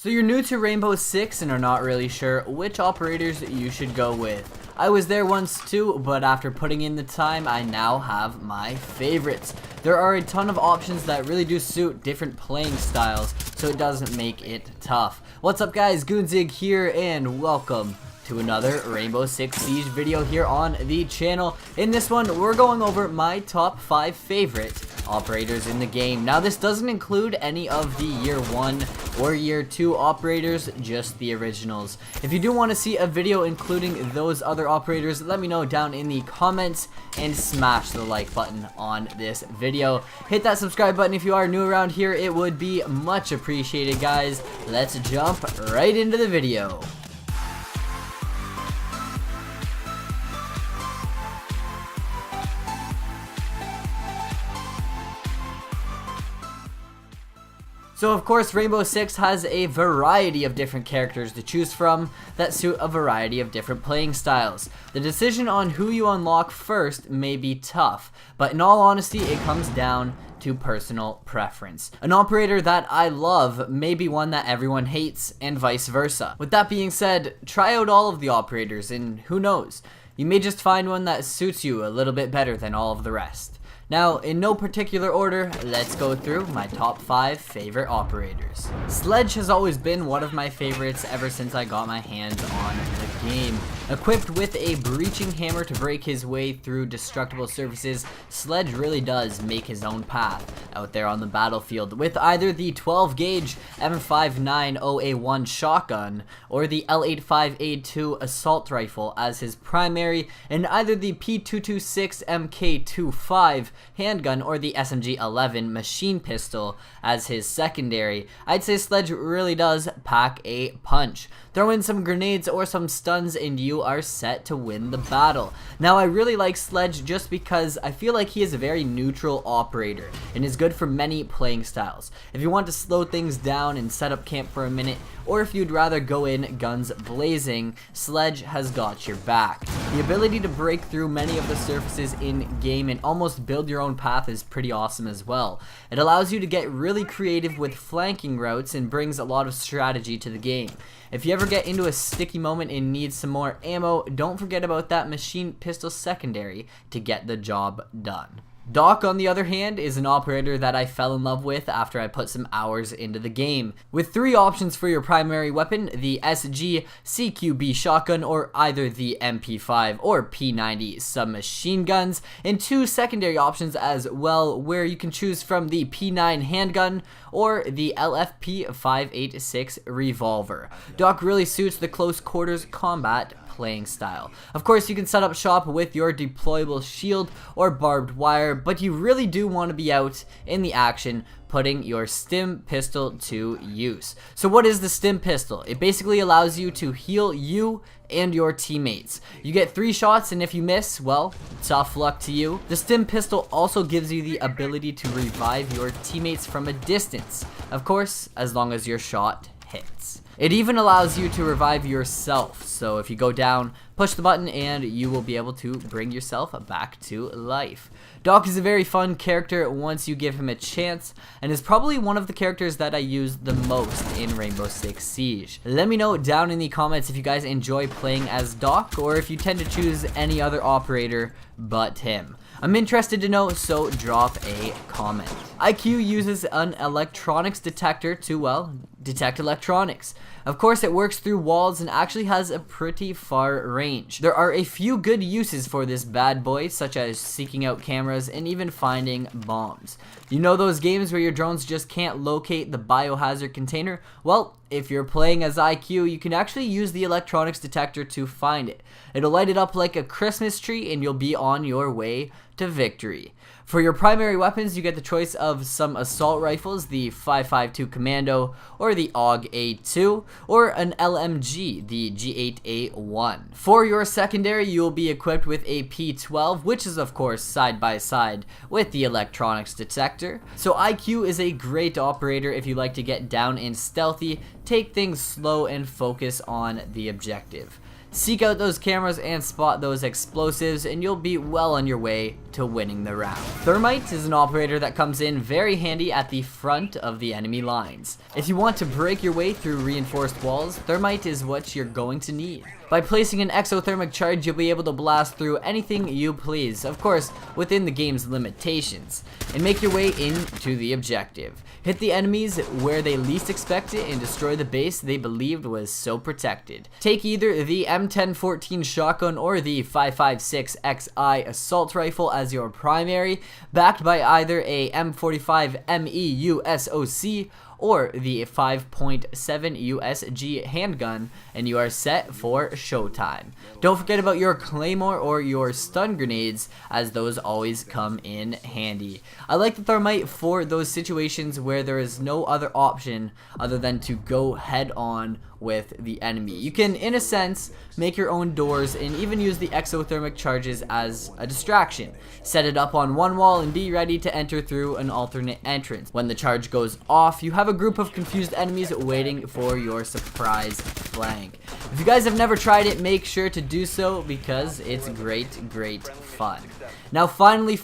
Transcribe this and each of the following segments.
So you're new to Rainbow Six and are not really sure which operators you should go with. I was there once too, but after putting in the time, I now have my favorites. There are a ton of options that really do suit different playing styles, so it doesn't make it tough. What's up guys, Goonzig here, and welcome to another Rainbow Six Siege video here on the channel. In this one, we're going over my top 5 favorite operators in the game. Now this doesn't include any of the year 1 or year 2 operators, just the originals. If you do want to see a video including those other operators, let me know down in the comments and smash the like button on this video. Hit that subscribe button if you are new around here, it would be much appreciated guys. Let's jump right into the video. So of course Rainbow Six has a variety of different characters to choose from that suit a variety of different playing styles. The decision on who you unlock first may be tough, but in all honesty it comes down to personal preference. An operator that I love may be one that everyone hates, and vice versa. With that being said, try out all of the operators and who knows, you may just find one that suits you a little bit better than all of the rest. Now, in no particular order, let's go through my top 5 favorite operators. Sledge has always been one of my favorites ever since I got my hands on the game. Equipped with a breaching hammer to break his way through destructible surfaces, Sledge really does make his own path out there on the battlefield with either the 12 gauge M590A1 shotgun or the L85A2 assault rifle as his primary, and either the P226 MK25 handgun or the SMG-11 machine pistol as his secondary. I'd say Sledge really does pack a punch. Throw in some grenades or some stuns and you are set to win the battle. Now I really like Sledge just because I feel like he is a very neutral operator and is good for many playing styles. If you want to slow things down and set up camp for a minute, or if you'd rather go in guns blazing, Sledge has got your back. The ability to break through many of the surfaces in game and almost build your own path is pretty awesome as well. It allows you to get really creative with flanking routes and brings a lot of strategy to the game. If you ever get into a sticky moment and need some more ammo, don't forget about that machine pistol secondary to get the job done. Doc, on the other hand, is an operator that I fell in love with after I put some hours into the game. With 3 options for your primary weapon, the SG, CQB shotgun, or either the MP5 or P90 submachine guns, and 2 secondary options as well, where you can choose from the P9 handgun or the LFP 586 revolver. Doc really suits the close quarters combat playing style. Of course, you can set up shop with your deployable shield or barbed wire, but you really do want to be out in the action putting your stim pistol to use. So what is the stim pistol? It basically allows you to heal you and your teammates. You get 3 shots, and if you miss, well, tough luck to you. The stim pistol also gives you the ability to revive your teammates from a distance, of course, as long as your shot hits. It even allows you to revive yourself, so if you go down, push the button and you will be able to bring yourself back to life. Doc is a very fun character once you give him a chance, and is probably one of the characters that I use the most in Rainbow Six Siege. Let me know down in the comments if you guys enjoy playing as Doc, or if you tend to choose any other operator but him. I'm interested to know, so drop a comment. IQ uses an electronics detector to, well, detect electronics. Of course, it works through walls and actually has a pretty far range. There are a few good uses for this bad boy, such as seeking out cameras and even finding bombs. You know those games where your drones just can't locate the biohazard container? Well, if you're playing as IQ, you can actually use the electronics detector to find it. It'll light it up like a Christmas tree and you'll be on your way to victory. For your primary weapons, you get the choice of some assault rifles, the 5.52 Commando or the AUG A2, or an LMG, the G8A1. For your secondary, you will be equipped with a P12, which is of course side by side with the electronics detector. So IQ is a great operator if you like to get down and stealthy, take things slow and focus on the objective. Seek out those cameras and spot those explosives, and you'll be well on your way to winning the round. Thermite is an operator that comes in very handy at the front of the enemy lines. If you want to break your way through reinforced walls, Thermite is what you're going to need. By placing an exothermic charge, you'll be able to blast through anything you please, of course within the game's limitations, and make your way into the objective. Hit the enemies where they least expect it and destroy the base they believed was so protected. Take either the M1014 shotgun or the 5.56 XI assault rifle as your primary, backed by either a M45 MEUSOC or the 5.7 USG handgun, and you are set for showtime. Don't forget about your claymore or your stun grenades, as those always come in handy. I like the Thermite for those situations where there is no other option other than to go head on with the enemy. You can, in a sense, make your own doors and even use the exothermic charges as a distraction. Set it up on one wall and be ready to enter through an alternate entrance. When the charge goes off, you have a group of confused enemies waiting for your surprise flank. If you guys have never tried it, make sure to do so because it's great fun. Now finally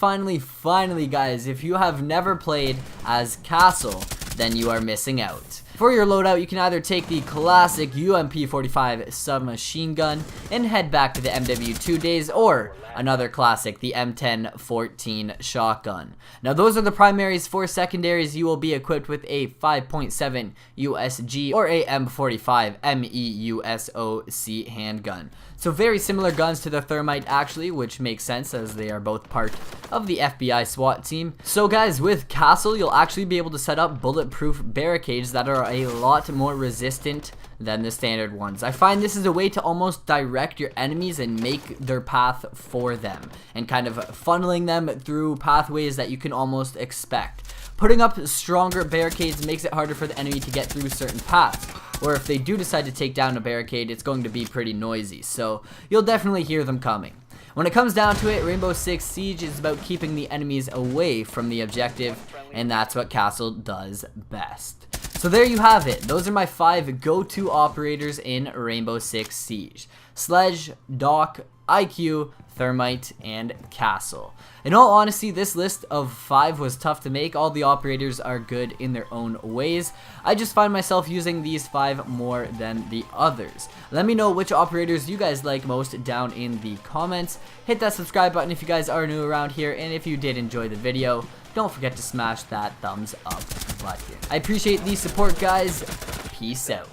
guys, if you have never played as Castle, then you are missing out. For your loadout, you can either take the classic UMP45 submachine gun and head back to the MW2 days, or another classic, the M1014 shotgun. Now those are the primaries. For secondaries, you will be equipped with a 5.7 USG or a M45 MEUSOC handgun. So very similar guns to the Thermite actually, which makes sense as they are both part of the FBI SWAT team. So guys, with Castle, you'll actually be able to set up bulletproof barricades that are a lot more resistant than the standard ones. I find this is a way to almost direct your enemies and make their path for them, and kind of funneling them through pathways that you can almost expect. Putting up stronger barricades makes it harder for the enemy to get through certain paths, or if they do decide to take down a barricade, it's going to be pretty noisy, so you'll definitely hear them coming. When it comes down to it, Rainbow Six Siege is about keeping the enemies away from the objective, and that's what Castle does best. So there you have it. Those are my 5 go-to operators in Rainbow Six Siege: Sledge, Doc, IQ, Thermite, and Castle. In all honesty, this list of 5 was tough to make. All the operators are good in their own ways. I just find myself using these 5 more than the others. Let me know which operators you guys like most down in the comments. Hit that subscribe button if you guys are new around here, and if you did enjoy the video, don't forget to smash that thumbs up button. I appreciate the support, guys. Peace out.